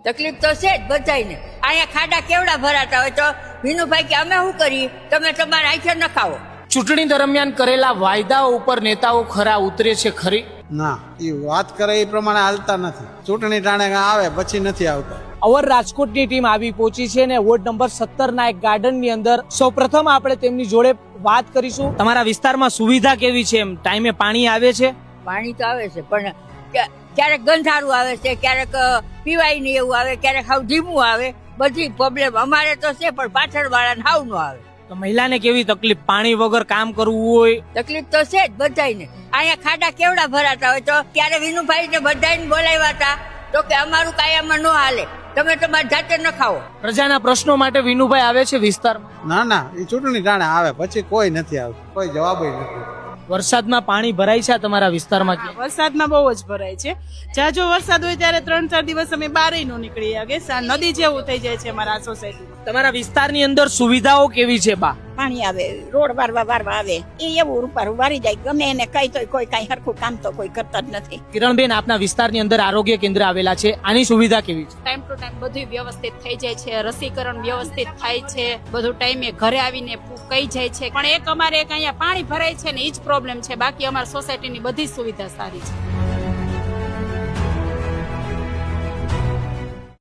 તકલીફ તો છે જ બધાયને. અહીંયા ખાડા કેવડા ભરાતા હોય તો વિનુભાઈ કે અમે શું કરીએ, તમે તમારા આંખે નખાવો. ચૂંટણી દરમિયાન કરેલા વાયદાઓ ઉપર નેતાઓ ખરા ઉતરે છે ખરી? ના, એ વાત કરે એ પ્રમાણે હાલતા નથી. ચૂંટણી ટાણે આવે પછી નથી આવતા. અવર રાજકોટની ટીમ આવી પહોંચી છે ને વોર્ડ નંબર 17 ના એક ગાર્ડન ની અંદર સૌપ્રથમ આપણે તેમની જોડે વાત કરીશું. તમારા વિસ્તારમાં સુવિધા કેવી છે? એમ ટાઈમે પાણી આવે છે? પાણી તો આવે છે પણ ક્યારેક ગંધારું આવે છે, ક્યારેક પીવાય નહીં એવું આવે, ક્યારેક હાવ ધીમું આવે. બધી પ્રોબ્લેમ અમારે તો છે પણ પાછળ વાળાને હાવ ન આવે. તો મહિલાને કેવી તકલીફ? પાણી વગર કામ કરવું હોય? તકલીફ તો છે જ બધાયને. અહીંયા ખાડા કેવડા ભરાતા હોય તો ત્યારે વિનુભાઈ ને બધાને બોલાવ્યા હતા તો કે અમારું કાયમમાં ન હાલે, તમે તમારી જાતે ન ખાઓ. પ્રજાના પ્રશ્નો માટે વિનુભાઈ આવે છે વિસ્તારમાં? ના ના, એ ચૂંટણી ટાણે આવે પછી કોઈ નથી આવતું, કોઈ જવાબ નથી. વરસાદમાં પાણી ભરાય છે તમારા વિસ્તારમાં? વરસાદમાં બહુ જ ભરાય છે. જાજો વરસાદ હોય ત્યારે 3-4 દિવસ અમે બહાર ન નીકળી શકે. નદી જેવું થઈ જાય છે અમારા સોસાયટીમાં. તમારા વિસ્તારની અંદર સુવિધાઓ કેવી છે બા? પાણી આવે, રોડ વારવા આવે, એ એવું રૂપારું વારી જાય. ગમે એને કઈ તો કોઈ કઈ હરખું કામ તો કોઈ કરતા જ નથી. કિરણબેન, આપના વિસ્તારની અંદર આરોગ્ય કેન્દ્ર આવેલા છે, આની સુવિધા કેવી છે? ટાઈમ ટુ ટાઈમ બધું વ્યવસ્થિત થઈ જાય છે, રસીકરણ વ્યવસ્થિત થાય છે, બધું ટાઈમે ઘરે આવીને કહી જાય છે. પણ એક અમારે એક અહીંયા પાણી ભરાય છે ને એ જ પ્રોબ્લેમ છે. બાકી અમારી સોસાયટીની બધી જ સુવિધા સારી છે.